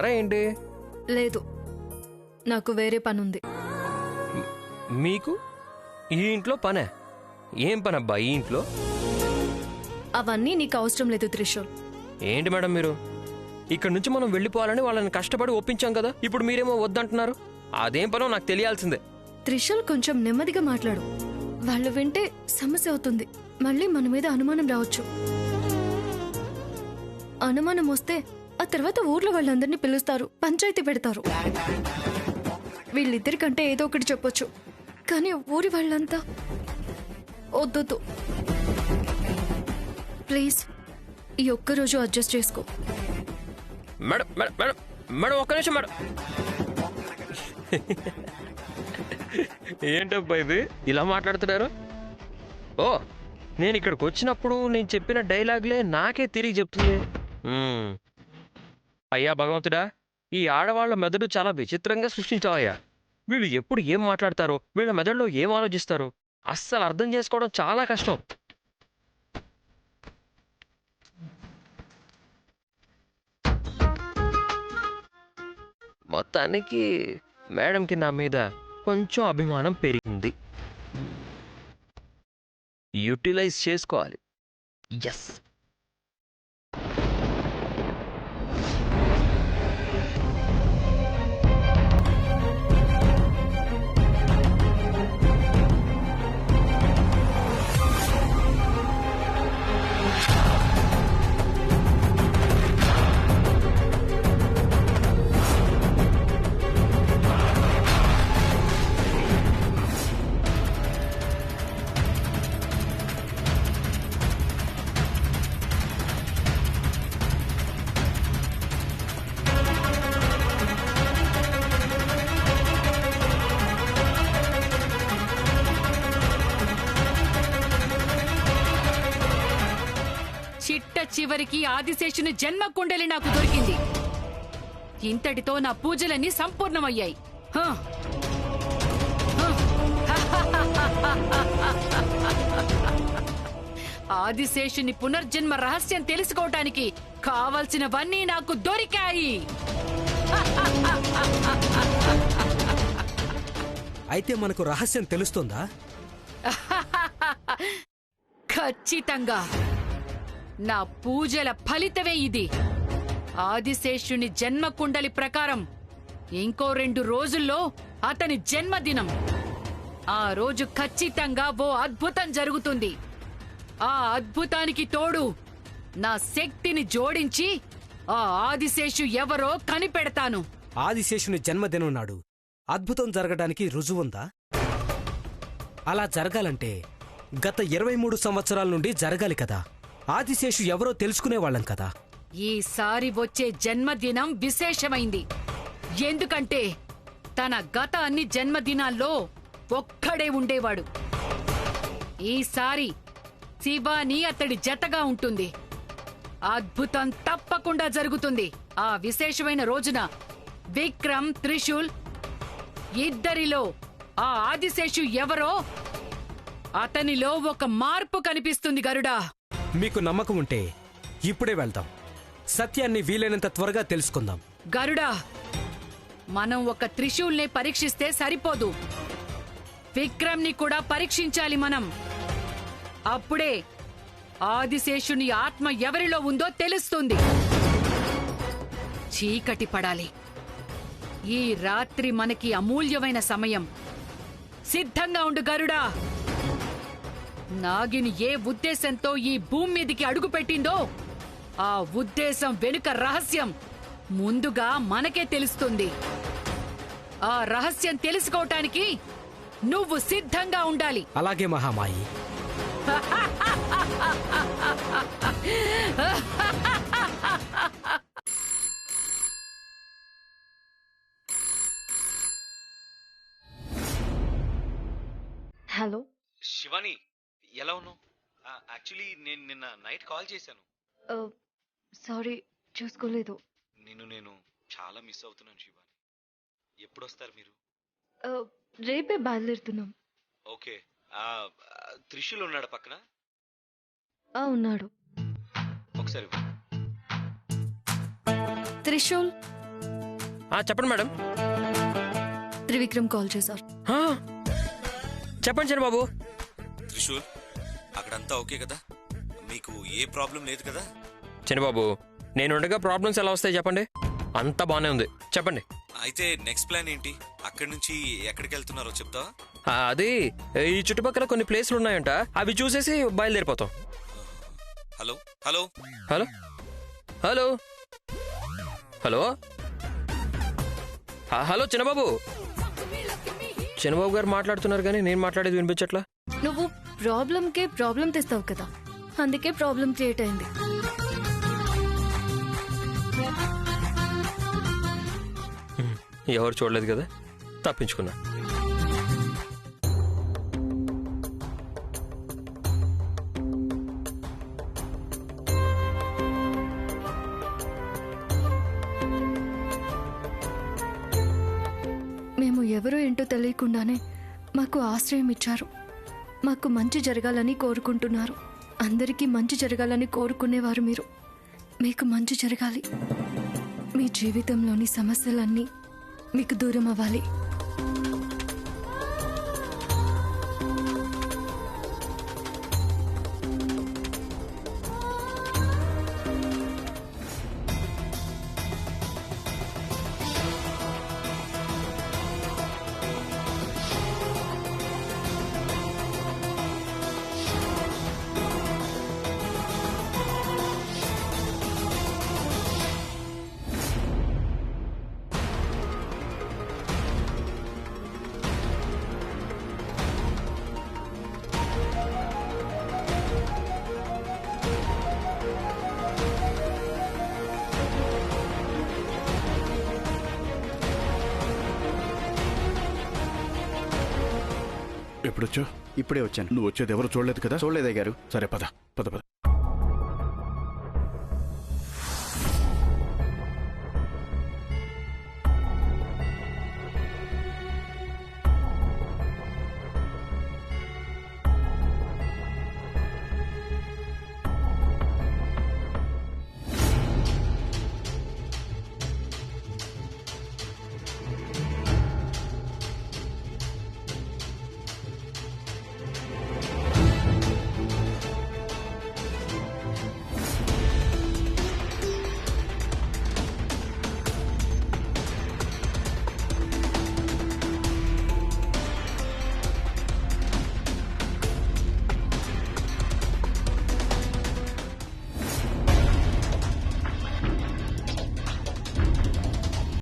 రమ్మంటారా ఏంటి? లేదు, నాకు వేరే పనుంది. మీకు ఈ ఇంట్లో పనే? ఏం పనబ్బా ఈ ఇంట్లో? అవన్నీ నీకు అవసరం లేదు త్రిశూల్. ఏంటి మేడం మీరు? ఇక్కడ నుంచి మనం వెళ్ళిపోవాలని వాళ్ళని కష్టపడి ఒప్పించాం కదా, ఇప్పుడు మీరేమో వద్దంటున్నారు. అదేం పనో నాకు తెలియాల్సిందే. త్రిశూల్, కొంచెం నెమ్మదిగా మాట్లాడు. వాళ్ళు వింటే సమస్య అవుతుంది. మళ్ళీ మన మీద అనుమానం రావచ్చు. అనుమానం వస్తే ఆ తర్వాత ఊర్లో వాళ్ళందరినీ పిలుస్తారు, పంచాయతీ పెడతారు. వీళ్ళిద్దరికంటే ఏదో ఒకటి చెప్పొచ్చు, కానీ ఊరి వాళ్ళంతా వద్దొద్దు. ప్లీజ్, ఈ ఒక్కరోజు అడ్జస్ట్ చేసుకో. మేడం మేడం మేడం మేడం ఒక్క నిమిషం మేడం. ఏంటబ్బా ఇది ఇలా మాట్లాడుతున్నారు? ఓ, నేను ఇక్కడికి వచ్చినప్పుడు నేను చెప్పిన డైలాగులే నాకే తిరిగి చెప్తుంది. అయ్యా భగవంతుడా, ఈ ఆడవాళ్ల మెదడు చాలా విచిత్రంగా సృష్టించావయ్యా. వీళ్ళు ఎప్పుడు ఏం మాట్లాడతారో, వీళ్ళ మెదడులో ఏం ఆలోచిస్తారో అస్సలు అర్థం చేసుకోవడం చాలా కష్టం. మొత్తానికి మేడంకి నా మీద కొంచెం అభిమానం పెరిగింది. యూటిలైజ్ చేసుకోవాలి. ఎస్. చివరికి ఆదిశేషుని జన్మ కుండలి నాకు దొరికింది. ఇంతటితో నా పూజలన్నీ సంపూర్ణమయ్యాయి. ఆదిశేషుని పునర్జన్మ రహస్యం తెలుసుకోవటానికి కావలసినవన్నీ నాకు దొరికాయి. అయితే మనకు రహస్యం తెలుస్తుందా? ఖచ్చితంగా. నా పూజల ఫలితమే ఇది. ఆదిశేషుని జన్మ కుండలి ప్రకారం ఇంకో 2 రోజుల్లో అతని జన్మదినం. ఆ రోజు ఖచ్చితంగా ఓ అద్భుతం జరుగుతుంది. ఆ అద్భుతానికి తోడు నా శక్తిని జోడించి ఆ ఆదిశేషు ఎవరో కనిపెడతాను. ఆదిశేషుని జన్మదినం నాడు అద్భుతం జరగడానికి రుజువుందా? అలా జరగాలంటే గత 23 సంవత్సరాల నుండి జరగాలి కదా. ఆదిశేషు ఎవరో తెలుసుకునేవాళ్ళం కదా. ఈసారి వచ్చే జన్మదినం విశేషమైంది. ఎందుకంటే తన గత అన్ని జన్మదినాల్లో ఒక్కడే ఉండేవాడు. ఈసారి శివాని అతడి జతగా ఉంటుంది. అద్భుతం తప్పకుండా జరుగుతుంది. ఆ విశేషమైన రోజున విక్రమ్, త్రిశూల్ ఇద్దరిలో ఆ ఆదిశేషు ఎవరో అతనిలో ఒక మార్పు కనిపిస్తుంది. గరుడా, మీకు నమ్మకం ఉంటే ఇప్పుడే వెళ్దాం. సత్యాన్ని వీలైనంత త్వరగా తెలుసుకుందాం. గరుడా, మనం ఒక త్రిశూల్ని పరీక్షిస్తే సరిపోదు. విక్రమ్ని కూడా పరీక్షించాలి మనం. అప్పుడే ఆదిశేషుని ఆత్మ ఎవరిలో ఉందో తెలుస్తుంది. చీకటి పడాలి. ఈ రాత్రి మనకి అమూల్యమైన సమయం. సిద్ధంగా ఉండు గరుడా. నాగిని ఏ ఉద్దేశంతో ఈ భూమి మీదికి అడుగుపెట్టిందో ఆ ఉద్దేశం వెనుక రహస్యం ముందుగా మనకే తెలుస్తుంది. ఆ రహస్యం తెలుసుకోవటానికి నువ్వు సిద్ధంగా ఉండాలి. అలాగే మహామాయి. హలో శివాని, ఎలా ఉన్నావు? యాక్చువల్లీ నేను నిన్న నైట్ కాల్ చేశాను. సారీ, చూసుకోలేదు. నేను చాలా మిస్ అవుతున్నాను శివాని. ఎప్పుడు వస్తారు మీరు? రేపే బయలుదేరుతున్నాం. ఓకే. త్రిశూల్ ఉన్నాడు పక్కన? ఉన్నాడు. ఒకసారి త్రిశూల్, చెప్పండి మేడం. త్రివిక్రమ్ కాల్ చేశారు. ఆ, చెప్పండి చిన్నబాబు. త్రిశూల్, అక్కడంతా ఓకే కదా? మీకు ఏ ప్రాబ్లం లేదు కదా? చిన్నబాబు, నేను ఉండగా ప్రాబ్లమ్స్ ఎలా వస్తాయి చెప్పండి? అంతా బాగానే ఉంది, చెప్పండి. అయితే నెక్స్ట్ ప్లాన్ ఏంటి? అక్కడి నుంచి ఎక్కడికి వెళ్తున్నారో చెప్తావా? అది ఈ చుట్టుపక్కల కొన్ని ప్లేస్లు ఉన్నాయంట, అవి చూసేసి బయలుదేరిపోతాం. Hello hello hello hello hello hello చిన్నబాబు. చిన్నబాబు గారు మాట్లాడుతున్నారు కానీ నేను మాట్లాడేది వినిపించట్లా. నువ్వు ప్రాబ్లంకే ప్రాబ్లం తెస్తావు కదా, అందుకే ప్రాబ్లం క్రియేట్ అయింది. ఎవరు చూడలేదు కదా, తప్పించుకున్నా. మేము ఎవరో ఏంటో తెలియకుండానే మాకు ఆశ్రయం ఇచ్చారు. మాకు మంచి జరగాలని కోరుకుంటున్నారు. అందరికీ మంచి జరగాలని కోరుకునేవారు మీరు. మీకు మంచి జరగాలి. మీ జీవితంలోని సమస్యలన్నీ మీకు దూరం అవ్వాలి. ఎప్పుడొచ్చా? ఇప్పుడే వచ్చాను. నువ్వు వచ్చేది ఎవరు చూడలేదు కదా? చూడలేదే గారు. సరే పద పద పద.